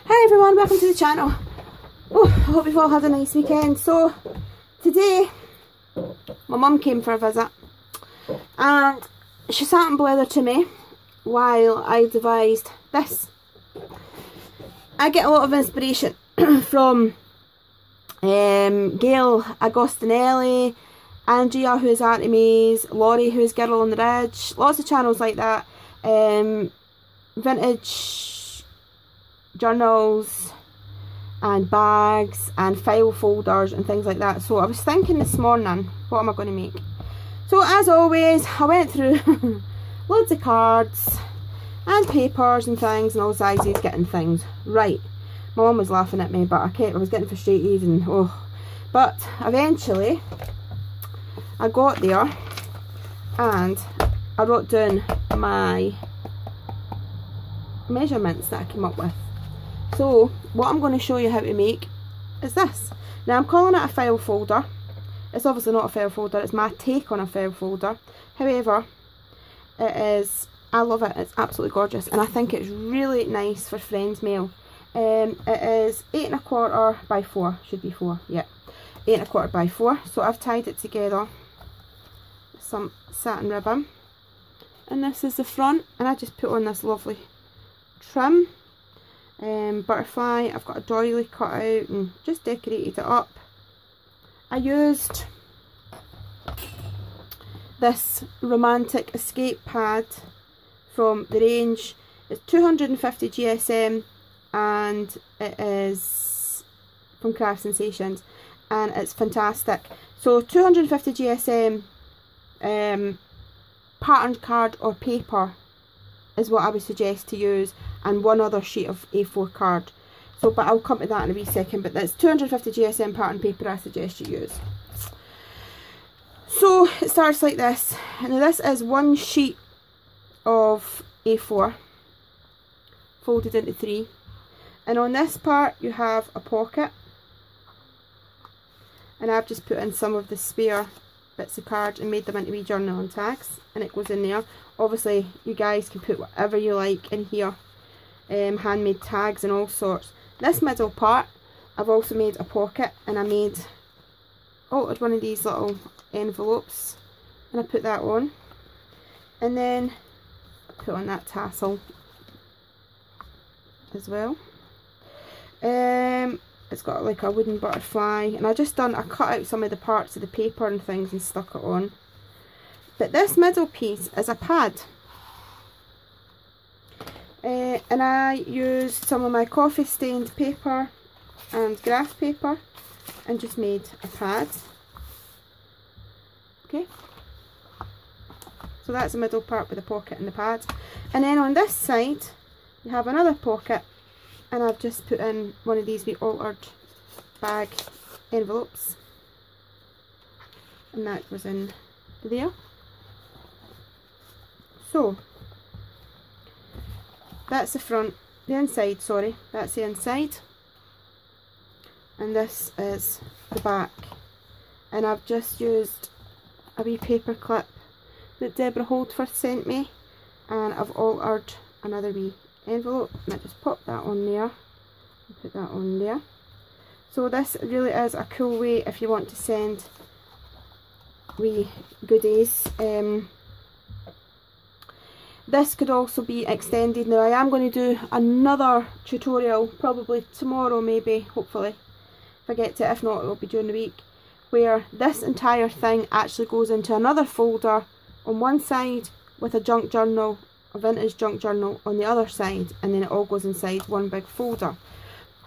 Hi everyone, welcome to the channel. Oh, I hope you've all had a nice weekend. So today my mum came for a visit and she sat and blathered to me while I devised this. I get a lot of inspiration from Gail Agostinelli, Andrea, who is Auntie May's, Laurie, who is Girl on the Ridge, lots of channels like that, vintage journals and bags and file folders and things like that. So I was thinking this morning, what am I going to make? So as always, I went through loads of cards and papers and things and all sizes, getting things right. My mum was laughing at me, but I was getting frustrated and but eventually I got there and I wrote down my measurements that I came up with. So what I'm going to show you how to make is this. Now I'm calling it a file folder. It's obviously not a file folder, it's my take on a file folder. However, it is, I love it, it's absolutely gorgeous and I think it's really nice for friends mail. It is 8 1/4 by 4, should be 4, yeah, 8 1/4 by 4. So I've tied it together with some satin ribbon, and this is the front, and I just put on this lovely trim, butterfly. I've got a doily cut out and just decorated it up. I used this romantic escape pad from the range. It's 250 GSM and it is from Craft Sensations and it's fantastic. So 250 GSM patterned card or paper is what I would suggest to use, and one other sheet of A4 card. So, but I'll come to that in a wee second, but that's 250 GSM pattern paper I suggest you use. So it starts like this. Now this is one sheet of A4 folded into 3, and on this part you have a pocket, and I've just put in some of the spare bits of card and made them into wee journal and tags, and it goes in there. Obviously you guys can put whatever you like in here, handmade tags and all sorts. This middle part I've also made a pocket, and I altered one of these little envelopes and I put that on, and then put on that tassel as well. It's got like a wooden butterfly, and I cut out some of the parts of the paper and things and stuck it on. But this middle piece is a pad, and I used some of my coffee stained paper and graph paper and just made a pad. Okay, so that's the middle part with the pocket and the pad, and then on this side you have another pocket, and I've just put in one of these wee altered bag envelopes, and that goes in there. So that's the front, the inside, sorry, that's the inside, and this is the back. And I've just used a wee paper clip that Deborah Holdforth sent me, and I've altered another wee envelope, and I just pop that on there and put that on there. So this really is a cool way if you want to send wee goodies. This could also be extended. Now I am going to do another tutorial probably tomorrow, maybe, hopefully, if I get to it. If not, it will be during the week, where this entire thing actually goes into another folder on one side with a junk journal, a vintage junk journal on the other side, and then it all goes inside one big folder.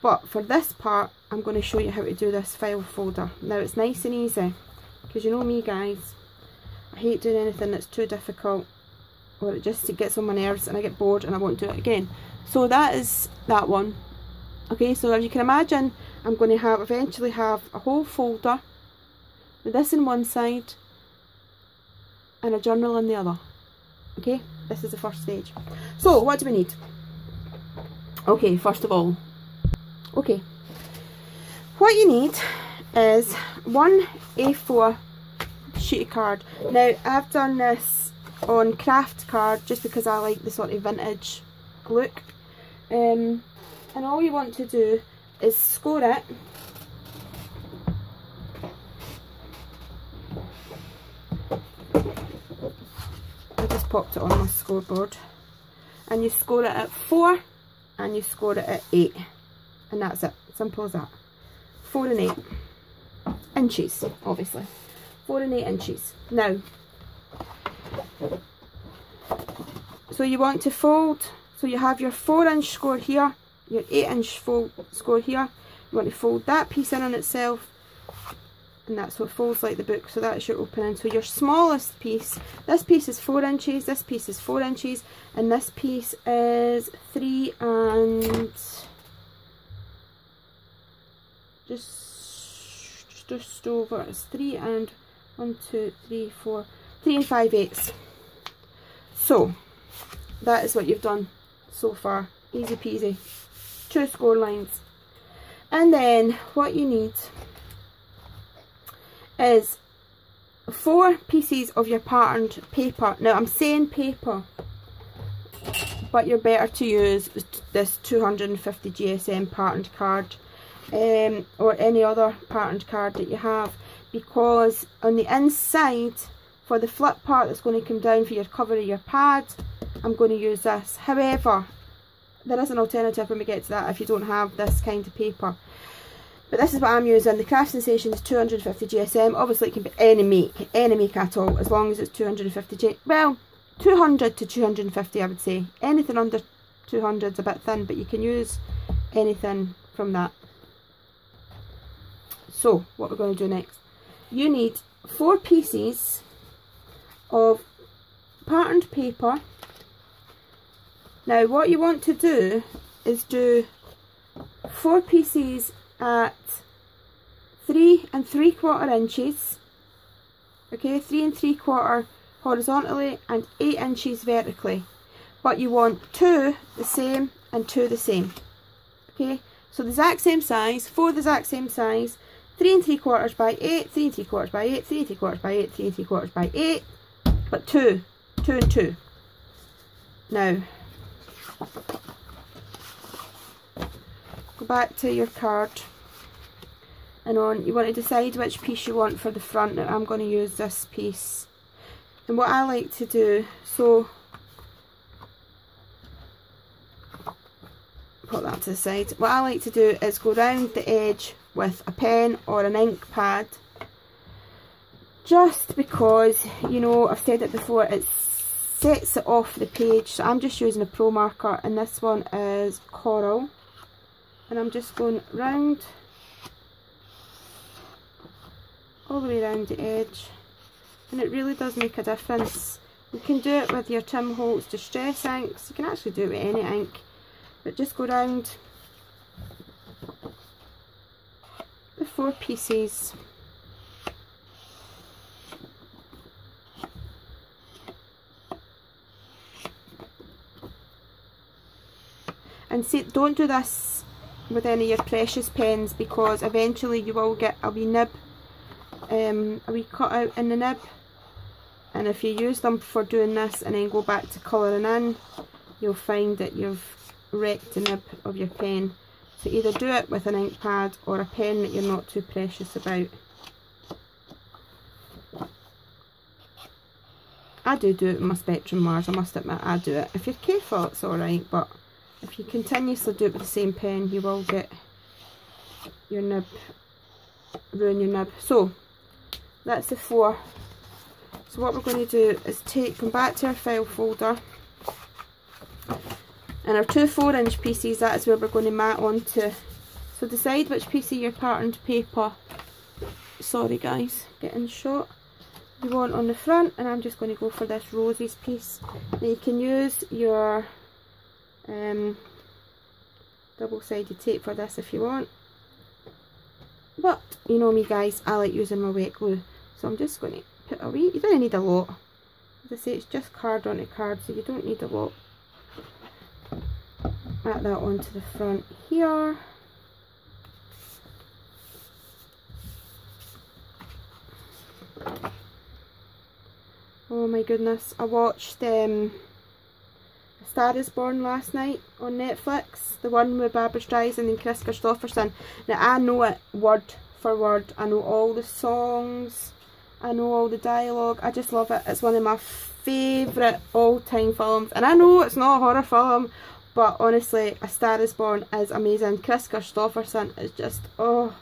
But for this part I'm going to show you how to do this file folder. Now it's nice and easy, because you know me guys, I hate doing anything that's too difficult, or it just gets on my nerves and I get bored and I won't do it again. So that is that one. Okay, so as you can imagine, I'm going to eventually have a whole folder with this on one side and a journal on the other. Okay, this is the first stage. So what do we need? Okay, first of all, okay, what you need is one A4 sheet of card. Now I've done this on craft card just because I like the sort of vintage look. And all you want to do is score it. I just popped it on my scoreboard. And you score it at 4 and you score it at 8. And that's it. Simple as that. 4 and 8 inches, obviously. 4 and 8 inches. Now, so you want to fold, so you have your 4-inch score here, your 8-inch fold score here. You want to fold that piece in on itself, and that's what folds like the book. So that's your opening. So your smallest piece, this piece is 4 inches, this piece is 4 inches, and this piece is 3 and just over. It's 3 and 1, 2, 3, 4, 3 and 5/8. So that is what you've done so far. Easy peasy. 2 score lines. And then what you need is 4 pieces of your patterned paper. Now I'm saying paper, but you're better to use this 250 GSM patterned card, or any other patterned card that you have, because on the inside, for the flip part that's going to come down for your cover of your pad, I'm going to use this. However, there is an alternative when we get to that if you don't have this kind of paper. But this is what I'm using. The Craft Sensations 250 GSM. Obviously it can be any make at all, as long as it's 250 well, 200 to 250 I would say. Anything under 200 is a bit thin, but you can use anything from that. So what we're going to do next, you need 4 pieces of patterned paper. Now what you want to do is do 4 pieces at 3 3/4 inches, okay, 3 3/4 horizontally and 8 inches vertically, but you want 2 the same and 2 the same, okay, so the exact same size, 4 the exact same size, 3 3/4 by 8, 3 3/4 by 8, 3 3/4 by 8, 3 3/4 by 8, but 2 and 2. Now go back to your card, and you want to decide which piece you want for the front. Now I'm going to use this piece, and what I like to do, so put that to the side. What I like to do is go round the edge with a pen or an ink pad, just because, you know, I've said it before, it sets it off the page. So I'm just using a Pro marker, and this one is Coral, and I'm just going round, all the way around the edge, and it really does make a difference. You can do it with your Tim Holtz Distress inks, you can actually do it with any ink, but just go round the 4 pieces. And see, don't do this with any of your precious pens, because eventually you will get a wee nib, a wee cut out in the nib, and if you use them for doing this and then go back to colouring in, you'll find that you've wrecked the nib of your pen. So either do it with an ink pad or a pen that you're not too precious about. I do it with my Spectrum Mars, I must admit, I do it. If you're careful it's alright, but if you continuously do it with the same pen, you will get your nib, ruin your nib. So that's the 4. So what we're going to do is come back to our file folder, and our 2 4-inch pieces, that is where we're going to mat onto. So decide which piece of your patterned paper, sorry guys, getting shot, you want on the front, and I'm just going to go for this roses piece. Now you can use your double-sided tape for this if you want, but you know me guys, I like using my wet glue, so I'm just going to put a wee, you don't need a lot, as I say, it's just card onto card, so you don't need a lot. Add that onto the front here. Oh my goodness, I watched this Star is Born last night on Netflix, the one with Barbara Streisand and Chris Christopherson. Now I know it word for word, I know all the songs, I know all the dialogue, I just love it. It's one of my favourite all-time films, and I know it's not a horror film, but honestly, A Star is Born is amazing. Chris Christopherson is just, oh,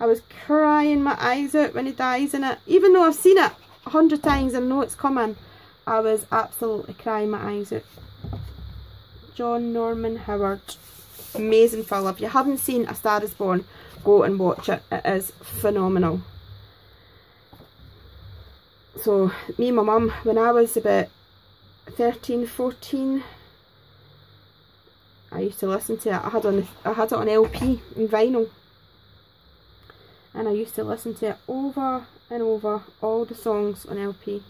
I was crying my eyes out when he dies in it. Even though I've seen it 100 times and know it's coming, I was absolutely crying my eyes out. John Norman Howard. Amazing film. If you haven't seen A Star is Born, go and watch it. It is phenomenal. So, me and my mum, when I was about 13, 14, I used to listen to it. I had it on LP and vinyl, and I used to listen to it over and over, all the songs on LP.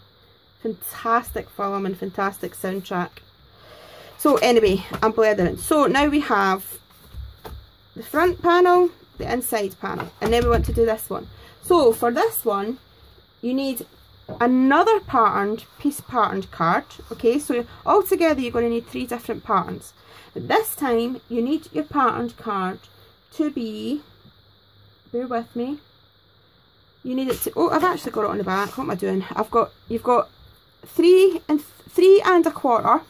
Fantastic film and fantastic soundtrack. So anyway, I'm blathering. So now we have the front panel, the inside panel, and then we want to do this one. So for this one, you need another piece patterned card. Okay, so altogether you're going to need 3 different patterns. But this time you need your patterned card to be, bear with me, you need it to, oh, I've actually got it on the back. What am I doing? You've got 3 and 3¼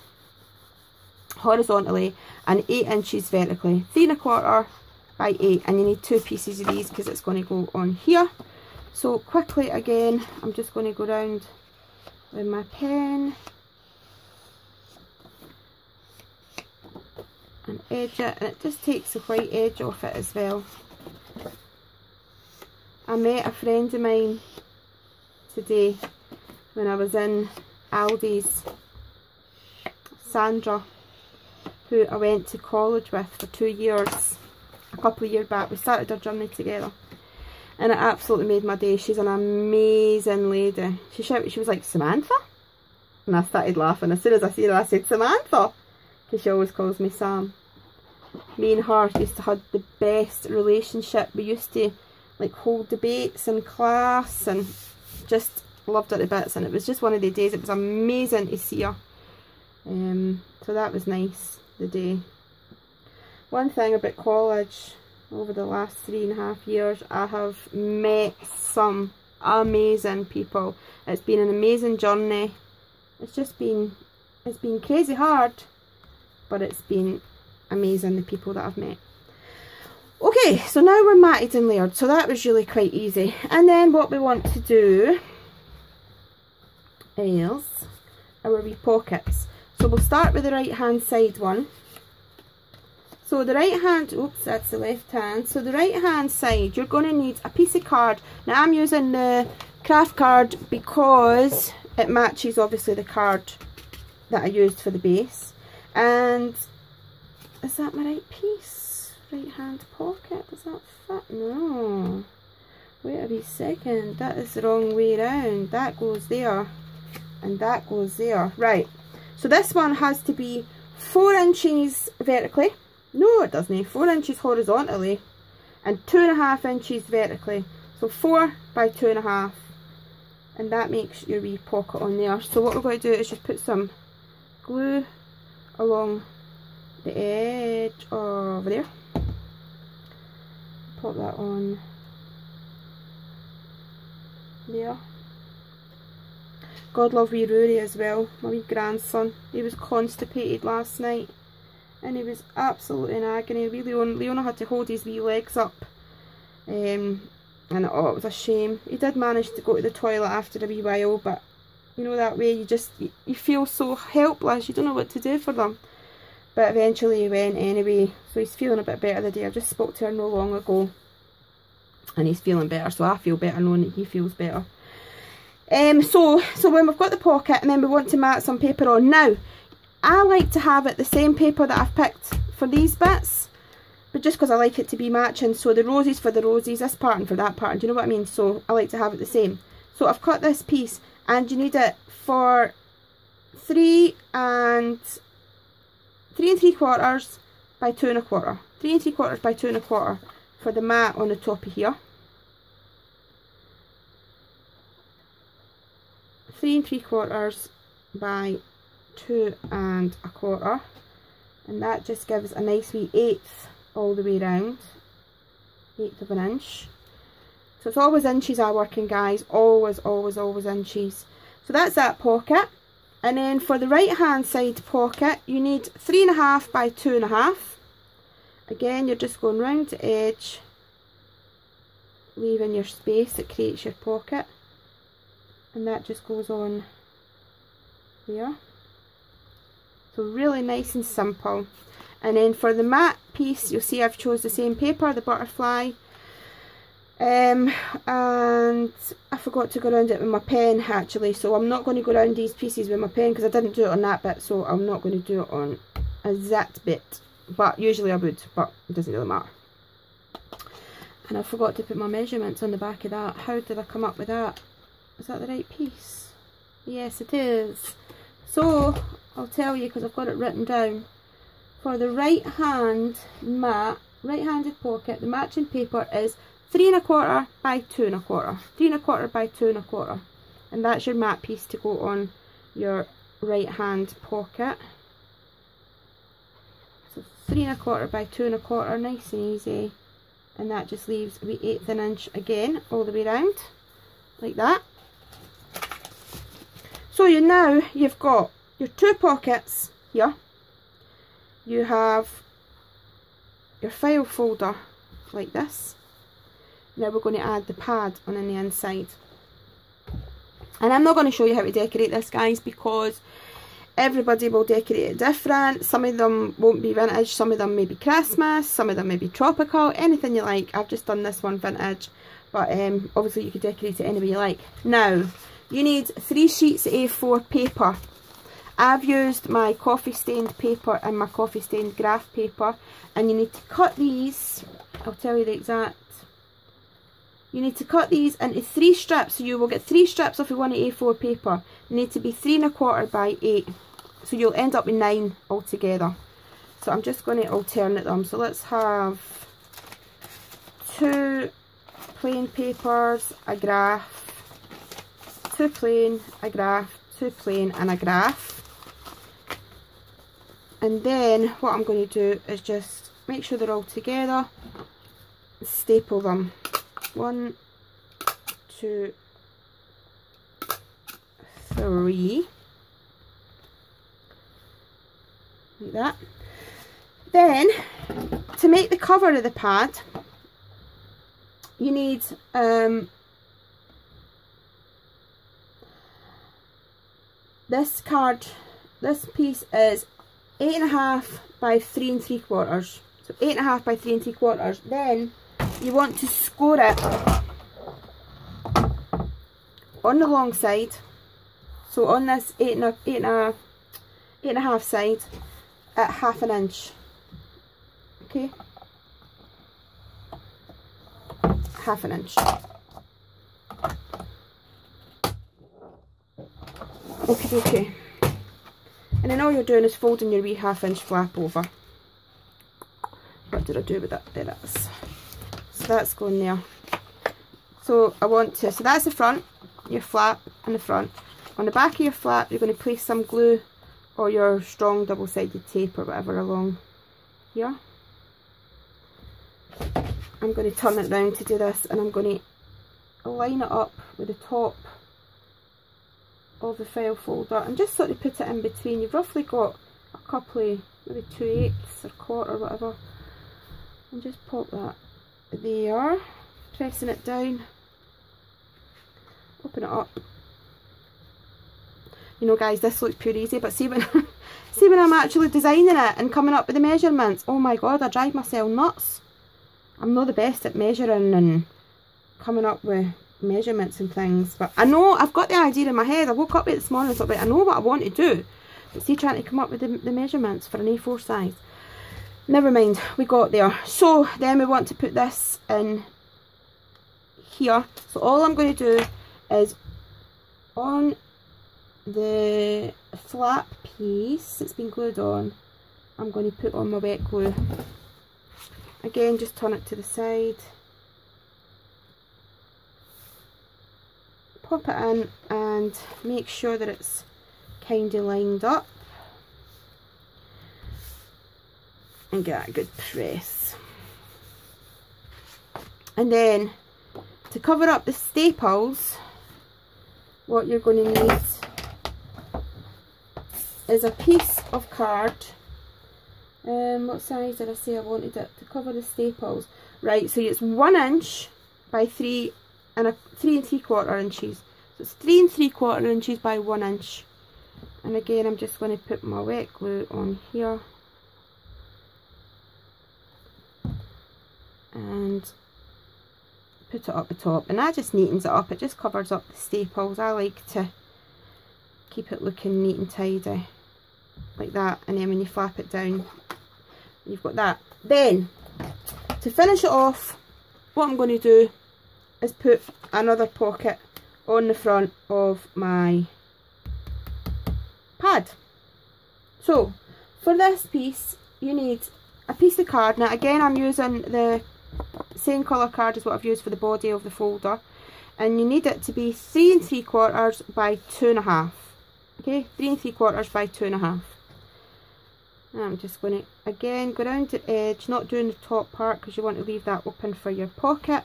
horizontally and 8 inches vertically. 3¼ by 8, and you need 2 pieces of these because it's going to go on here. So quickly again, I'm just going to go round with my pen and edge it, and it just takes the white edge off it as well. I met a friend of mine today when I was in Aldi's, Sandra, who I went to college with for 2 years, a couple of years back. We started our journey together, and it absolutely made my day. She's an amazing lady. She was like, Samantha? And I started laughing. As soon as I seen her, I said, Samantha, because she always calls me Sam. Me and her used to have the best relationship. We used to like hold debates in class and just loved her to bits, and it was just one of the days. It was amazing to see her. So that was nice, the day. One thing about college, over the last 3.5 years, I have met some amazing people. It's been an amazing journey. It's been crazy hard, but it's been amazing, the people that I've met. Okay, so now we're matted and layered, so that was really quite easy. And then what we want to do is our wee pockets. So we'll start with the right hand side one. So the right hand, oops, that's the left hand. So the right hand side, you're going to need a piece of card. Now I'm using the craft card because it matches obviously the card that I used for the base. And is that my right piece? Right hand pocket, does that fit? No. Wait a wee second, that is the wrong way around. That goes there and that goes there. Right, so this one has to be 4 inches vertically. No, it doesn't. 4 inches horizontally and 2.5 inches vertically. So 4 by 2.5, and that makes your wee pocket on there. So what we're going to do is just put some glue along the edge over there. Pop that on there. God love wee Rory as well, my wee grandson. He was constipated last night and he was absolutely in agony. Leona had to hold his wee legs up, and oh, it was a shame. He did manage to go to the toilet after a wee while, but you know, that way you feel so helpless, you don't know what to do for them. But eventually he went anyway, so he's feeling a bit better today. I just spoke to her not long ago and he's feeling better, so I feel better knowing that he feels better. So when we've got the pocket, and then we want to mat some paper on. Now, I like to have it the same paper that I've picked for these bits, but just because I like it to be matching. So the roses for the roses, this pattern for that pattern, do you know what I mean? So I like to have it the same. So I've cut this piece, and you need it for 3 3¾ by 2¼ 3 3/4 by 2¼ for the mat on the top of here. 3 3/4 by 2 1/4, and that just gives a nice wee 1/8 all the way round, 1/8 of an inch. So it's always inches I work in, guys, always inches. So that's that pocket. And then for the right hand side pocket, you need 3 1/2 by 2 1/2. Again, you're just going round the edge, leaving your space that creates your pocket, and that just goes on there. So really nice and simple. And then for the matte piece, you'll see I've chose the same paper, the butterfly, and I forgot to go around it with my pen actually, so I'm not going to go around these pieces with my pen because I didn't do it on that bit, so I'm not going to do it on that bit, but usually I would, but it doesn't really matter. And I forgot to put my measurements on the back of that. How did I come up with that? Is that the right piece? Yes, it is. So I'll tell you because I've got it written down. For the right hand matte, right-handed pocket, the matching paper is 3 1/4 by 2 1/4. 3 1/4 by 2 1/4. And that's your matte piece to go on your right hand pocket. So 3 1/4 by 2 1/4, nice and easy. And that just leaves a wee 1/8 of an inch again, all the way round, like that. So you've got your 2 pockets here. You have your file folder like this. Now we're going to add the pad on the inside. And I'm not going to show you how to decorate this, guys, because everybody will decorate it different. Some of them won't be vintage, some of them may be Christmas, some of them may be tropical, anything you like. I've just done this one vintage, but obviously you could decorate it any way you like. Now, you need 3 sheets of A4 paper. I've used my coffee stained paper and my coffee stained graph paper, and you need to cut these, I'll tell you the exact, you need to cut these into 3 strips, so you will get 3 strips of one A4 paper. They need to be 3 1/4 by 8, so you'll end up with 9 altogether. So I'm just going to alternate them. So let's have 2 plain papers, a graph, 2 plain, a graph, 2 plain and a graph. And then what I'm going to do is just make sure they're all together, staple them. 1, 2, 3, like that. Then to make the cover of the pad, you need this card. This piece is 8 1/2 by 3 3/4. So 8 1/2 by 3 3/4. Then you want to score it on the long side. So on this 8 1/2 side at 1/2 inch. Okay, 1/2 inch. Okay. And then all you're doing is folding your wee 1/2 inch flap over. What did I do with that? There it is. So that's going there. So so that's the front, your flap and the front. On the back of your flap, you're going to place some glue or your strong double-sided tape or whatever along here. I'm going to turn it round to do this, and I'm going to line it up with the top of the file folder and just sort of put it in between. You've roughly got a couple of, maybe 2/8 or quarter or whatever, and just pop that there, pressing it down, open it up. You know, guys, this looks pure easy, but see when see when I'm actually designing it and coming up with the measurements, oh my god, I drive myself nuts. I'm not the best at measuring and coming up with measurements and things, but I know I've got the idea in my head. I woke up with it this morning and thought, right, I know what I want to do, but see, trying to come up with the measurements for an A4 size, never mind, we got there. So then we want to put this in here. So all I'm going to do is on the flap piece that's been glued on, I'm going to put on my wet glue. Again, just turn it to the side, pop it in and make sure that it's kind of lined up. and get a good press. And then to cover up the staples, what you're going to need is a piece of card. What size did I say I wanted it to cover the staples? Right, so it's 1 inch by 3 3¾ inches. So it's 3 3/4 inches by 1 inch. And again, I'm just going to put my wet glue on here. And put it up the top. And that just neatens it up. It just covers up the staples. I like to keep it looking neat and tidy. Like that. And then when you flap it down, you've got that. Then, to finish it off, what I'm going to do is put another pocket on the front of my pad. So, for this piece, you need a piece of card. Now again, I'm using the same colour card as what I've used for the body of the folder. And you need it to be 3 3/4 by 2½. Okay, 3 3/4 by 2½. I'm just going to, again, go around the edge, not doing the top part because you want to leave that open for your pocket.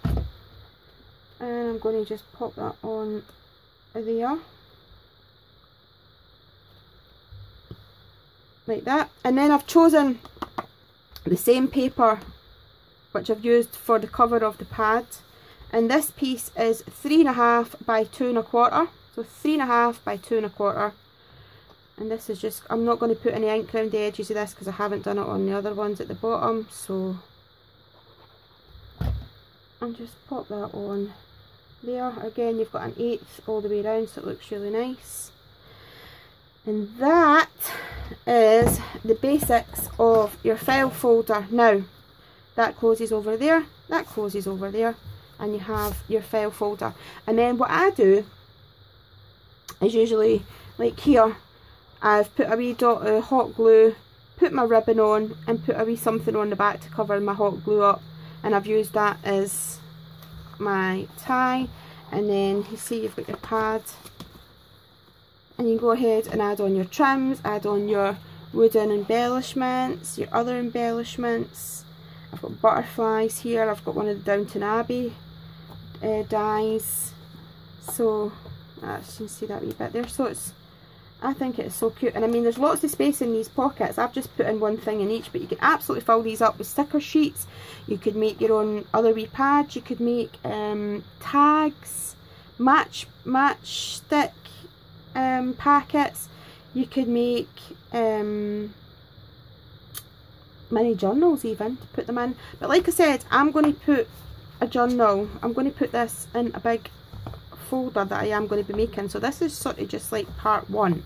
And I'm going to just pop that on there. Like that. And then I've chosen the same paper which I've used for the cover of the pad. And this piece is 3½ by 2¼ So 3½ by 2¼ And this is just, I'm not going to put any ink around the edges of this because I haven't done it on the other ones at the bottom. So I'll just pop that on there. Again, you've got an 1/8 all the way around, so it looks really nice. And that is the basics of your file folder. Now, that closes over there, that closes over there, and you have your file folder. And then what I do is usually, like here, I've put a wee dot of hot glue, put my ribbon on, and put a wee something on the back to cover my hot glue up. And I've used that as my tie. And then you see you've got your pad. And you go ahead and add on your trims, add on your wooden embellishments, your other embellishments. I've got butterflies here, I've got one of the Downton Abbey dies. So, you can see that wee bit there. So it's, I think it's so cute. And I mean, there's lots of space in these pockets. I've just put in one thing in each, but you can absolutely fill these up with sticker sheets. You could make your own other wee pads. You could make tags, matchstick packets. You could make mini journals even to put them in. But like I said, I'm going to put a journal, I'm going to put this in a big folder that I am going to be making. So this is sort of just like part 1.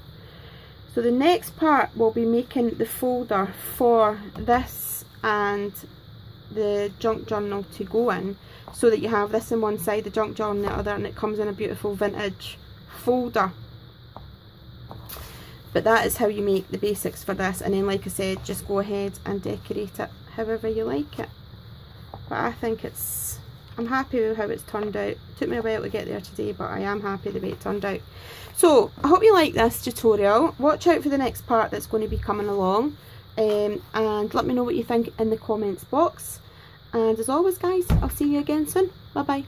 So the next part will be making the folder for this and the junk journal to go in, so that you have this on one side, the junk journal on the other, and it comes in a beautiful vintage folder. But that is how you make the basics for this. And then, like I said, just go ahead and decorate it however you like it. But I think it's, I'm happy with how it's turned out. It took me a while to get there today, but I am happy the way it turned out. So I hope you like this tutorial. Watch out for the next part that's going to be coming along. And let me know what you think in the comments box. And as always guys, I'll see you again soon. Bye bye.